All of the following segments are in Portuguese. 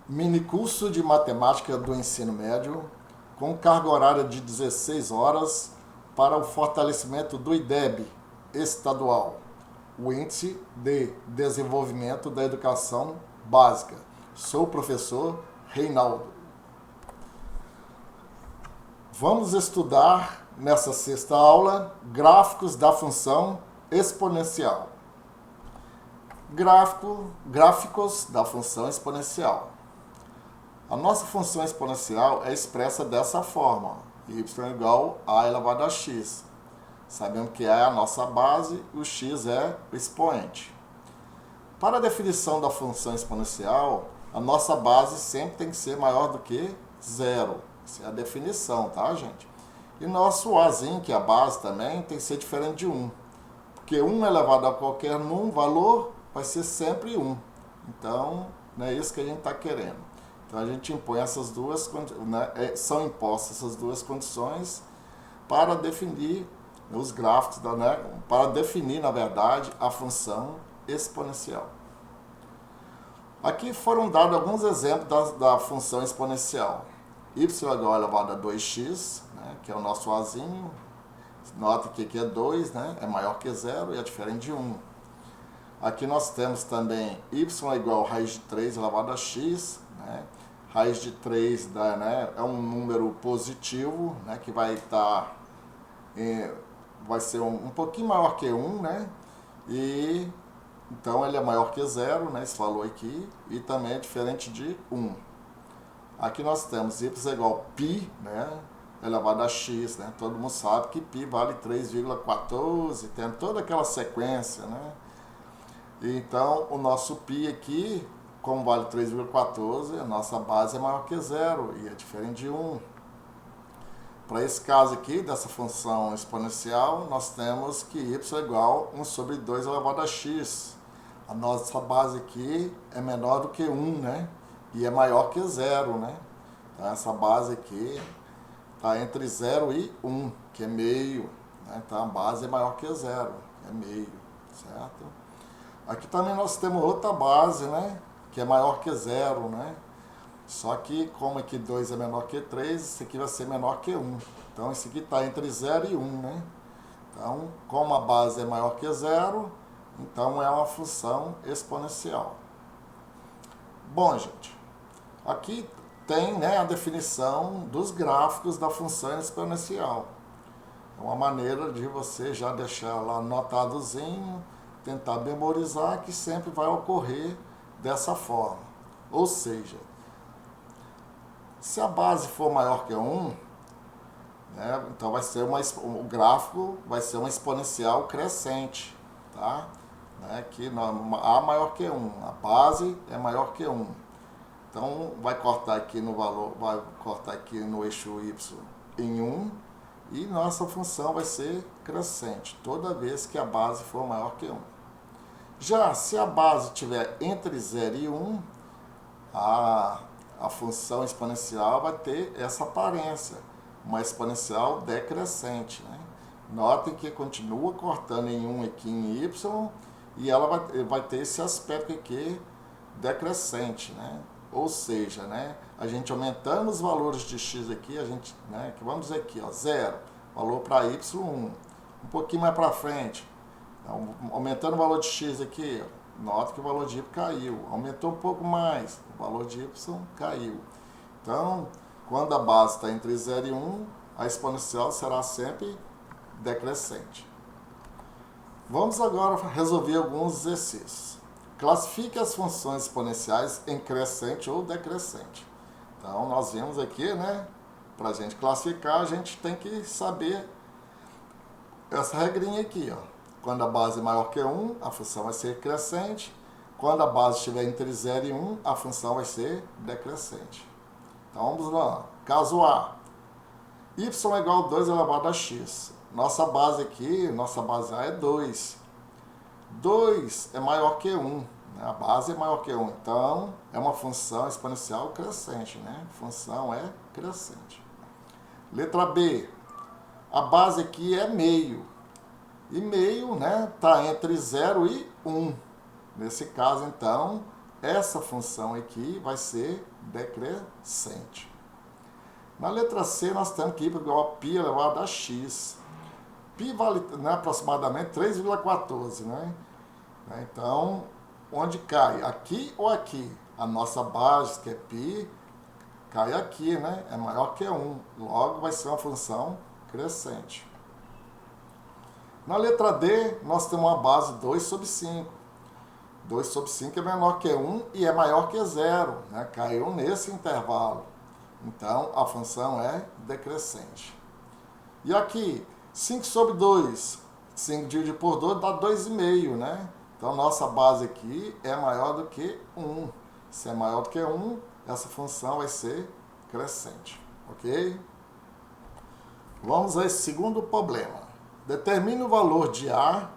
Minicurso de Matemática do Ensino Médio, com carga horária de 16 horas para o fortalecimento do IDEB estadual, o Índice de Desenvolvimento da Educação Básica. Sou o professor Reinaldo. Vamos estudar nessa sexta aula gráficos da função exponencial. Gráficos da função exponencial. A nossa função exponencial é expressa dessa forma, y igual a elevado a x. Sabemos que A é a nossa base e o x é o expoente. Para a definição da função exponencial, a nossa base sempre tem que ser maior do que zero. Essa é a definição, tá, gente? E nosso azinho, que é a base também, tem que ser diferente de 1. Porque 1 elevado a qualquer valor vai ser sempre 1. Então, não é isso que a gente está querendo. Então, a gente impõe essas duas, né, são impostas essas duas condições para definir os gráficos, né, para definir, na verdade, a função exponencial. Aqui foram dados alguns exemplos da função exponencial. Y igual a elevado a 2x, né, que é o nosso azinho. Nota que aqui é 2, né, é maior que 0 e é diferente de 1. Aqui nós temos também y igual a raiz de 3 elevado a x. Né, raiz de 3 né, é um número positivo, né, que vai estar... vai ser um pouquinho maior que 1, né? E então ele é maior que 0, né? Esse valor aqui, e também é diferente de 1. Aqui nós temos y igual a π, né? Elevado a x, né? Todo mundo sabe que π vale 3,14, tem toda aquela sequência, né? Então o nosso π aqui, como vale 3,14, a nossa base é maior que 0 e é diferente de 1. Para esse caso aqui, dessa função exponencial, nós temos que y é igual a 1 sobre 2 elevado a x. A nossa base aqui é menor do que 1, né? E é maior que 0, né? Então, essa base aqui está entre 0 e 1, que é meio. Né? Então, a base é maior que 0, que é meio, certo? Aqui também nós temos outra base, né? Que é maior que 0, né? Só que, como aqui 2 é menor que 3, esse aqui vai ser menor que 1. Então, esse aqui está entre 0 e 1, né? Então, como a base é maior que 0, então é uma função exponencial. Bom, gente, aqui tem, né, a definição dos gráficos da função exponencial. É uma maneira de você já deixar lá anotadozinho, tentar memorizar, que sempre vai ocorrer dessa forma. Ou seja, se a base for maior que 1, né, então vai ser o gráfico vai ser uma exponencial crescente, tá? Né, que A maior que 1, a base é maior que 1. Então vai cortar aqui no valor, vai cortar aqui no eixo y em 1 e nossa função vai ser crescente toda vez que a base for maior que 1. Já se a base estiver entre 0 e 1, a função exponencial vai ter essa aparência, uma exponencial decrescente. Né? Notem que continua cortando em 1 aqui em y e ela vai ter esse aspecto aqui decrescente. Né? Ou seja, né, a gente aumentando os valores de x aqui, a gente, né, que vamos dizer aqui, ó, 0, valor para y 1, um pouquinho mais para frente, então, aumentando o valor de x aqui, nota que o valor de y caiu. Aumentou um pouco mais, o valor de y caiu. Então, quando a base está entre 0 e 1, a exponencial será sempre decrescente. Vamos agora resolver alguns exercícios. Classifique as funções exponenciais em crescente ou decrescente. Então, nós vimos aqui, né? Para a gente classificar, a gente tem que saber essa regrinha aqui, ó. Quando a base é maior que 1, a função vai ser crescente. Quando a base estiver entre 0 e 1, a função vai ser decrescente. Então, vamos lá. Caso A. Y é igual a 2 elevado a x. Nossa base aqui, nossa base A é 2. 2 é maior que 1. Né? A base é maior que 1. Então, é uma função exponencial crescente. Né? A função é crescente. Letra B. A base aqui é meio. E meio, né, está entre 0 e 1. Nesse caso, então, essa função aqui vai ser decrescente. Na letra C, nós temos que ir igual a π elevado a x. Π vale, né, aproximadamente 3,14, né? Então, onde cai? Aqui ou aqui? A nossa base, que é π, cai aqui, né? É maior que 1. Logo, vai ser uma função crescente. Na letra D, nós temos uma base 2 sobre 5. 2 sobre 5 é menor que 1 e é maior que 0, né? Caiu nesse intervalo. Então, a função é decrescente. E aqui, 5 sobre 2. 5 dividido por 2 dá 2,5, né? Então, nossa base aqui é maior do que 1. Se é maior do que 1, essa função vai ser crescente. Ok? Vamos a esse segundo problema. Determine o valor de A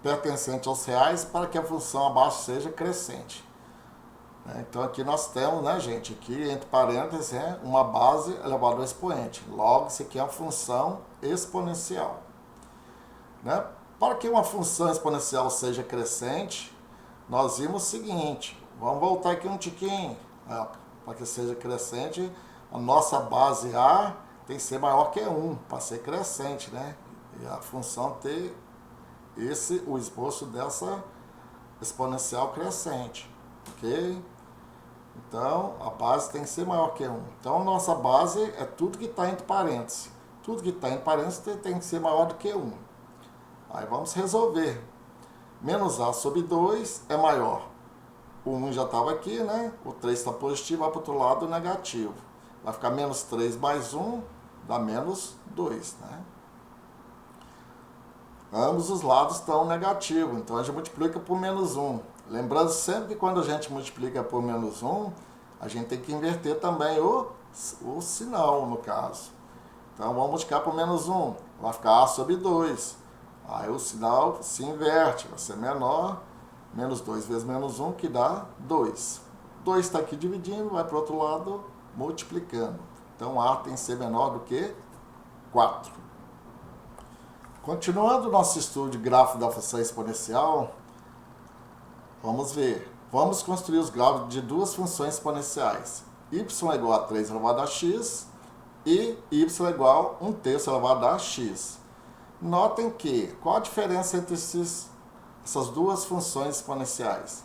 pertencente aos reais para que a função abaixo seja crescente. Então aqui nós temos, né, gente, aqui entre parênteses, uma base elevada ao expoente. Logo, isso aqui é uma função exponencial. Né? Para que uma função exponencial seja crescente, nós vimos o seguinte, vamos voltar aqui um tiquinho. Para que seja crescente, a nossa base A tem que ser maior que 1, para ser crescente, né? E a função ter o esboço dessa exponencial crescente, ok? Então, a base tem que ser maior que 1. Então, nossa base é tudo que está entre parênteses. Tudo que está entre parênteses tem que ser maior do que 1. Aí vamos resolver. Menos A sobre 2 é maior. O 1 já estava aqui, né? O 3 está positivo, vai para o outro lado negativo. Vai ficar menos 3 mais 1, dá menos 2, né? Ambos os lados estão negativos, então a gente multiplica por menos 1. Lembrando sempre que quando a gente multiplica por menos 1, a gente tem que inverter também o sinal, no caso. Então vamos multiplicar por menos 1, vai ficar A sobre 2. Aí o sinal se inverte, vai ser menor, menos 2 vezes menos 1, que dá 2. 2 está aqui dividindo, vai para o outro lado multiplicando. Então A tem que ser menor do que 4. Continuando o nosso estudo de gráfico da função exponencial, vamos ver. Vamos construir os gráficos de duas funções exponenciais. Y é igual a 3 elevado a x e y é igual a 1/3 elevado a x. Notem que, qual a diferença entre essas duas funções exponenciais?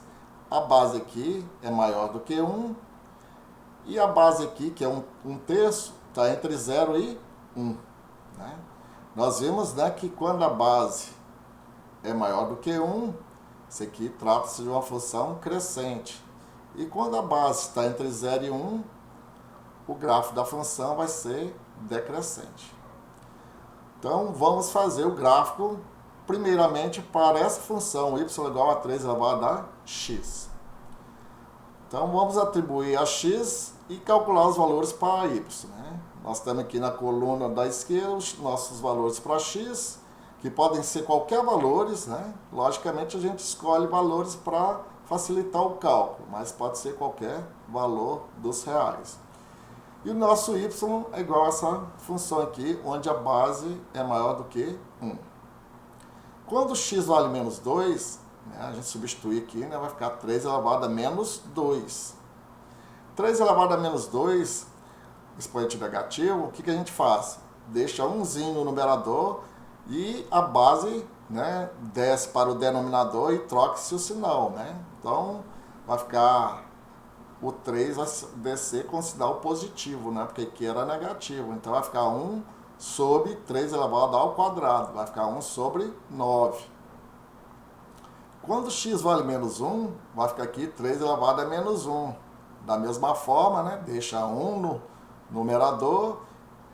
A base aqui é maior do que 1 e a base aqui, que é 1/3, está entre 0 e 1. Né? Nós vimos, né, que quando a base é maior do que 1, isso aqui trata-se de uma função crescente. E quando a base está entre 0 e 1, o gráfico da função vai ser decrescente. Então, vamos fazer o gráfico, primeiramente, para essa função y igual a 3 elevado a x. Então, vamos atribuir a x e calcular os valores para y. Né? Nós temos aqui na coluna da esquerda os nossos valores para x, que podem ser qualquer valores, né? Logicamente a gente escolhe valores para facilitar o cálculo, mas pode ser qualquer valor dos reais. E o nosso y é igual a essa função aqui, onde a base é maior do que 1. Quando x vale menos 2, né, a gente substitui aqui, né, vai ficar 3 elevado a menos 2. 3 elevado a menos 2, expoente negativo, o que a gente faz? Deixa umzinho no numerador e a base, né, desce para o denominador e troca-se o sinal. Né? Então, vai ficar, o 3 vai descer com sinal positivo, né, porque aqui era negativo. Então, vai ficar 1 sobre 3 elevado ao quadrado, vai ficar 1 sobre 9. Quando x vale menos 1, vai ficar aqui 3 elevado a menos 1. Da mesma forma, né, deixa 1 no numerador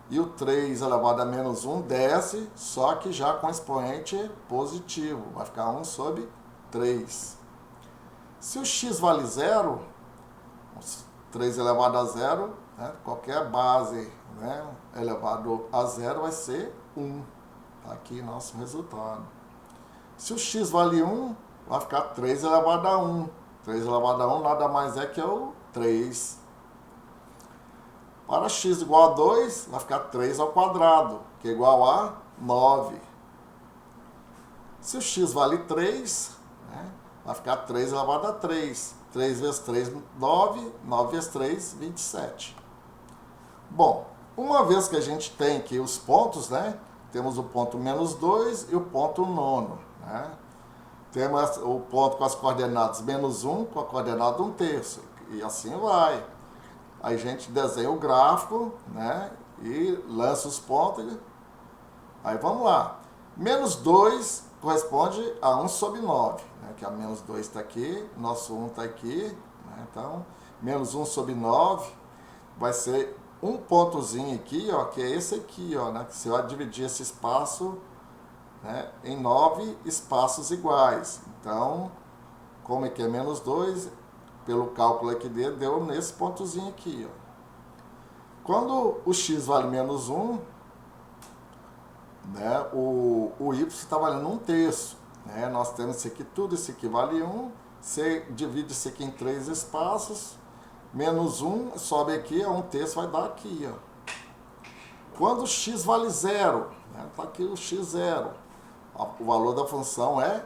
e o 3 elevado a menos 1 desce, só que já com expoente positivo, vai ficar 1 sobre 3. Se o x vale 0, 3 elevado a 0, né, qualquer base, né, elevado a 0 vai ser 1. Está aqui nosso resultado. Se o x vale 1, vai ficar 3 elevado a 1. 3 elevado a 1 nada mais é que o 3. Para x igual a 2, vai ficar 3 ao quadrado, que é igual a 9. Se o x vale 3, né, vai ficar 3 elevado a 3. 3 vezes 3, 9. 9 vezes 3, 27. Bom, uma vez que a gente tem aqui os pontos, né? Temos o ponto menos 2 e o ponto nono, né? Temos o ponto com as coordenadas menos 1 com a coordenada 1/3. E assim vai. Aí a gente desenha o gráfico, né? E lança os pontos. Aí vamos lá. Menos 2 corresponde a 1 sobre 9. Né? Que a menos 2 está aqui, nosso 1 está aqui. Né? Então, menos 1 sobre 9 vai ser um pontozinho aqui, ó, que é esse aqui, ó, né? Que você vai dividir esse espaço, né, em 9 espaços iguais. Então, como é que é menos 2, pelo cálculo aqui dele, deu nesse pontozinho aqui, ó. Quando o x vale menos 1, né, o y está valendo 1/3. Né? Nós temos isso aqui, tudo isso aqui vale 1. Você divide isso aqui em 3 espaços. Menos 1 sobe aqui, 1/3 vai dar aqui. Ó. Quando o x vale 0, né, tá aqui o x0. O valor da função é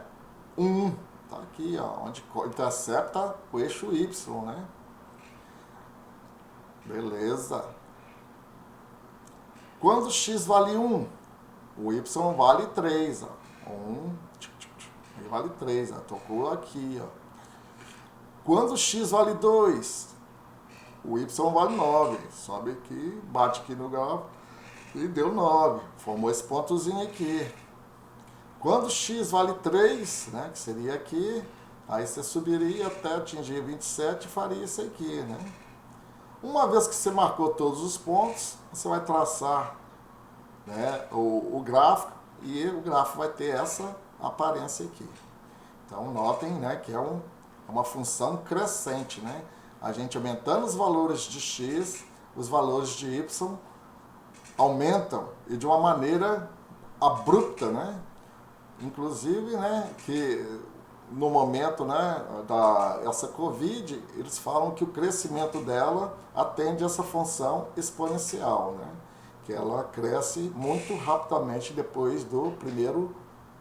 1. Tá aqui, ó, onde intercepta o eixo y, né? Beleza. Quando x vale 1, o y vale 3. Ó. 1, ele vale 3. Ó. Tocou aqui. Ó. Quando x vale 2, o y vale 9. Sobe aqui, bate aqui no gráfico e deu 9. Formou esse pontozinho aqui. Quando x vale 3, né, que seria aqui, aí você subiria até atingir 27 e faria isso aqui, né? Uma vez que você marcou todos os pontos, você vai traçar, né, o gráfico e o gráfico vai ter essa aparência aqui. Então, notem, né, que é uma função crescente, né? A gente aumentando os valores de x, os valores de y aumentam e de uma maneira abrupta, né? Inclusive, né, que no momento, né, essa Covid, eles falam que o crescimento dela atende essa função exponencial, né? Que ela cresce muito rapidamente depois do primeiro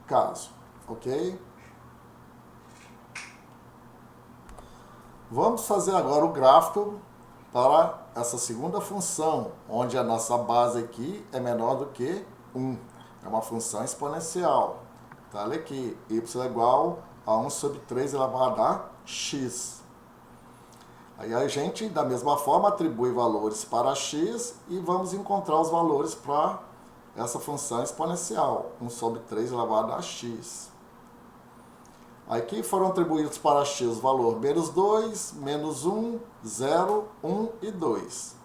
caso, ok? Vamos fazer agora o gráfico para essa segunda função, onde a nossa base aqui é menor do que 1. É uma função exponencial. Tá, olha aqui, y é igual a 1 sobre 3 elevado a x. Aí a gente, da mesma forma, atribui valores para x e vamos encontrar os valores para essa função exponencial, 1 sobre 3 elevado a x. Aqui foram atribuídos para x os valores menos 2, menos 1, 0, 1 e 2.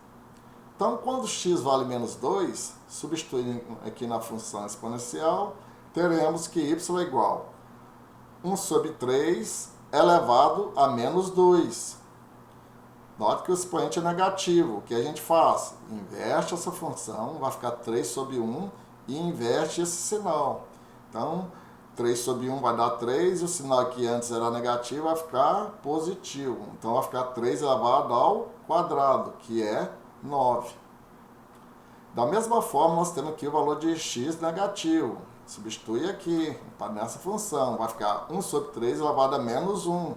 Então, quando x vale menos 2, substituindo aqui na função exponencial, teremos que y é igual a 1 sobre 3 elevado a menos 2. Note que o expoente é negativo. O que a gente faz? Inverte essa função, vai ficar 3 sobre 1 e inverte esse sinal. Então, 3 sobre 1 vai dar 3 e o sinal que antes era negativo vai ficar positivo. Então, vai ficar 3 elevado ao quadrado, que é 9. Da mesma forma, nós temos aqui o valor de x negativo. Substitui aqui, nessa função, vai ficar 1 sobre 3 elevado a menos 1.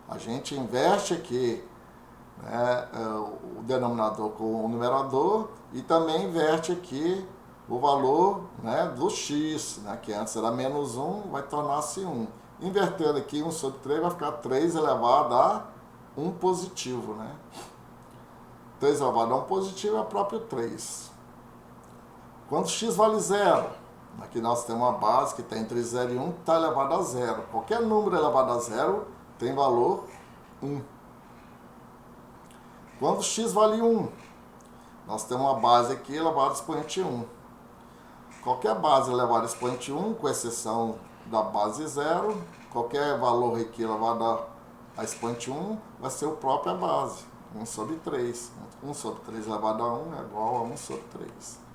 A gente inverte aqui, né, o denominador com o numerador e também inverte aqui o valor, né, do x, né, que antes era menos 1, vai tornar-se 1. Invertendo aqui 1 sobre 3 vai ficar 3 elevado a 1 positivo. Né? 3 elevado a 1 positivo é o próprio 3. Quando x vale 0, aqui nós temos uma base que está entre 0 e 1, que está elevado a 0. Qualquer número elevado a 0 tem valor 1. Quando x vale 1, nós temos uma base aqui elevada a expoente 1. Qualquer base elevada a expoente 1, com exceção da base 0, qualquer valor aqui elevado a expoente 1 vai ser a própria base, 1 sobre 3. 1 sobre 3 elevado a 1 é igual a 1 sobre 3.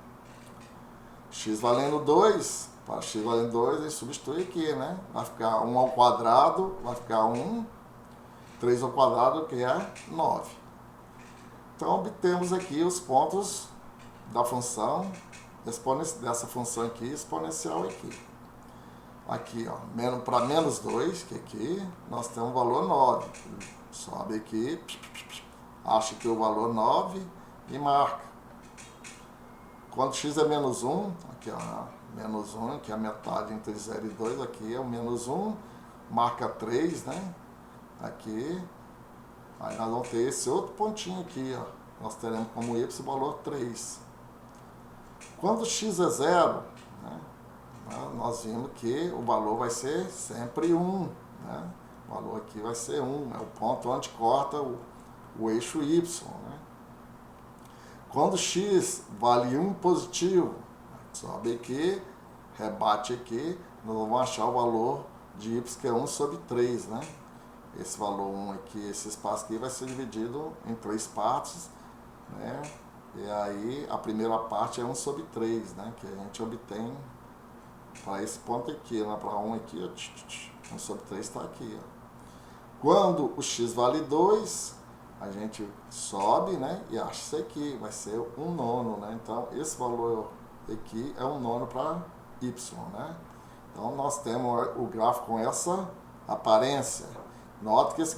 X valendo 2, para x valendo 2, a gente substitui aqui, né? Vai ficar 1 ao quadrado, vai ficar 1, 3 ao quadrado, que é 9. Então, obtemos aqui os pontos da função, dessa função aqui, exponencial aqui. Aqui, ó, para menos 2, que aqui nós temos o valor 9. Sobe aqui, acha que o valor 9 e marca. Quando x é menos 1, aqui ó, menos 1, que é a metade entre 0 e 2, aqui é o menos 1, marca 3, né? Aqui, aí nós vamos ter esse outro pontinho aqui, ó. Nós teremos como y o valor 3. Quando x é 0, né, nós vimos que o valor vai ser sempre 1, né? O valor aqui vai ser 1, é o ponto onde corta o eixo y, né? Quando x vale 1 positivo, sobe aqui, rebate aqui, nós vamos achar o valor de y, que é 1 sobre 3, né? Esse valor 1 aqui, esse espaço aqui vai ser dividido em 3 partes, né? E aí a primeira parte é 1 sobre 3, né? Que a gente obtém para esse ponto aqui, né? Para 1 aqui, ó, 1 sobre 3 está aqui, ó. Quando o x vale 2, a gente sobe, né? E acha isso aqui, vai ser 1 nono, né? Então esse valor aqui é 1 nono para y, né? Então nós temos o gráfico com essa aparência. Nota que esse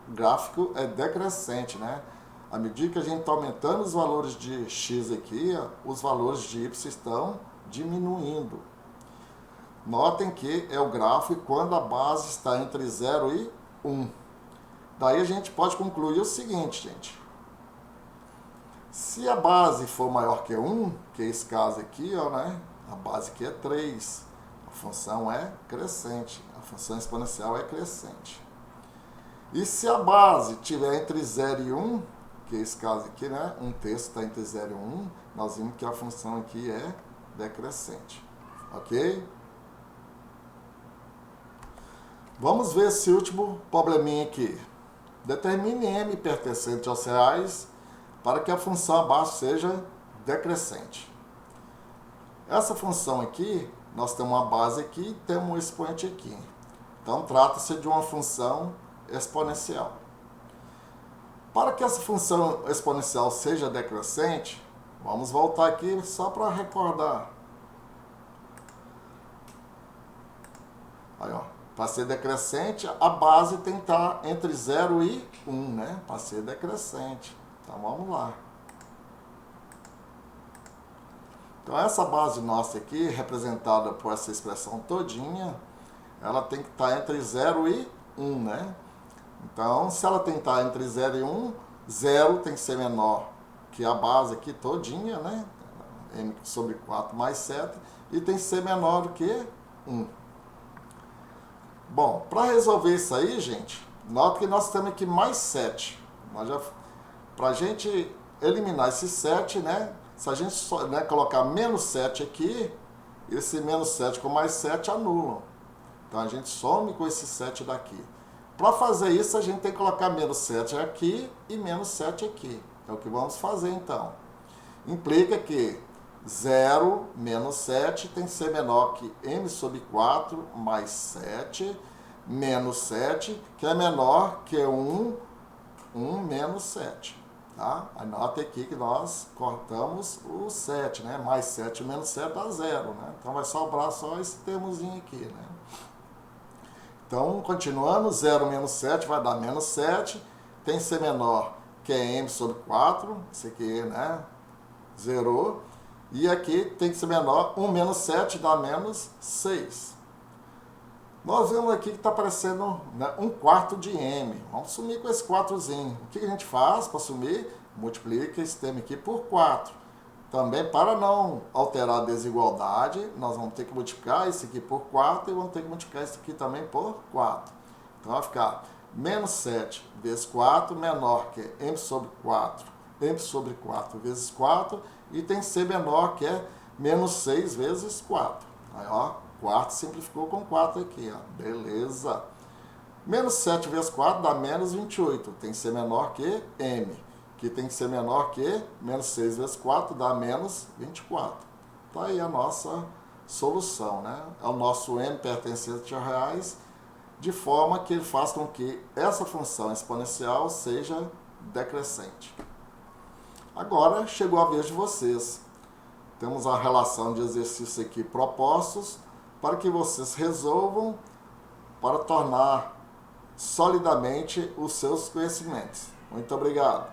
gráfico é decrescente, né? À medida que a gente está aumentando os valores de x aqui, os valores de y estão diminuindo. Notem que é o gráfico quando a base está entre 0 e 1. Daí a gente pode concluir o seguinte, gente. Se a base for maior que 1, que é esse caso aqui, ó, né? A base aqui é 3. A função é crescente. A função exponencial é crescente. E se a base estiver entre 0 e 1, que é esse caso aqui, né? 1/3 está entre 0 e 1, nós vimos que a função aqui é decrescente. Ok? Vamos ver esse último probleminha aqui. Determine m pertencente aos reais para que a função abaixo seja decrescente. Essa função aqui, nós temos uma base aqui e temos um expoente aqui. Então, trata-se de uma função exponencial. Para que essa função exponencial seja decrescente, vamos voltar aqui só para recordar. Aí, ó, para ser decrescente, a base tem que estar entre 0 e 1, né? Para ser decrescente. Então, vamos lá. Então, essa base nossa aqui, representada por essa expressão todinha, ela tem que estar entre 0 e 1, né? Então, se ela tem que estar entre 0 e 1, 0 tem que ser menor que a base aqui todinha, né? M sobre 4 mais 7, e tem que ser menor do que 1. Bom, para resolver isso aí, gente, nota que nós temos aqui mais 7. Para a gente eliminar esse 7, né? Se a gente colocar menos 7 aqui, esse menos 7 com mais 7 anulam. Então, a gente some com esse 7 daqui. Para fazer isso, a gente tem que colocar menos 7 aqui e menos 7 aqui. É o que vamos fazer, então. Implica que 0 menos 7 tem que ser menor que m sobre 4 mais 7 menos 7, que é menor que 1 menos 7. Tá? Anote aqui que nós cortamos o 7, né? Mais 7 menos 7 dá 0, né? Então vai sobrar só esse termozinho aqui, né? Então, continuando, 0 menos 7 vai dar menos 7, tem que ser menor que m sobre 4, isso aqui, né? Zerou. E aqui tem que ser menor, 1 menos 7 dá menos 6. Nós vemos aqui que está aparecendo, né, 1/4 de m. Vamos sumir com esse 4zinho. O que a gente faz para sumir? Multiplica esse termo aqui por 4. Também, para não alterar a desigualdade, nós vamos ter que multiplicar isso aqui por 4 e vamos ter que multiplicar isso aqui também por 4. Então, vai ficar menos 7 vezes 4 menor que m sobre 4. M sobre 4 vezes 4 e tem que ser menor que menos 6 vezes 4. Aí, ó, 4 simplificou com 4 aqui, ó. Beleza. Menos 7 vezes 4 dá menos 28. Tem que ser menor que m. Que tem que ser menor que menos 6 vezes 4 dá menos 24. Tá aí a nossa solução, né? É o nosso m pertencente a reais, de forma que ele faz com que essa função exponencial seja decrescente. Agora chegou a vez de vocês. Temos a relação de exercícios aqui propostos. para que vocês resolvam para tornar solidamente os seus conhecimentos. Muito obrigado.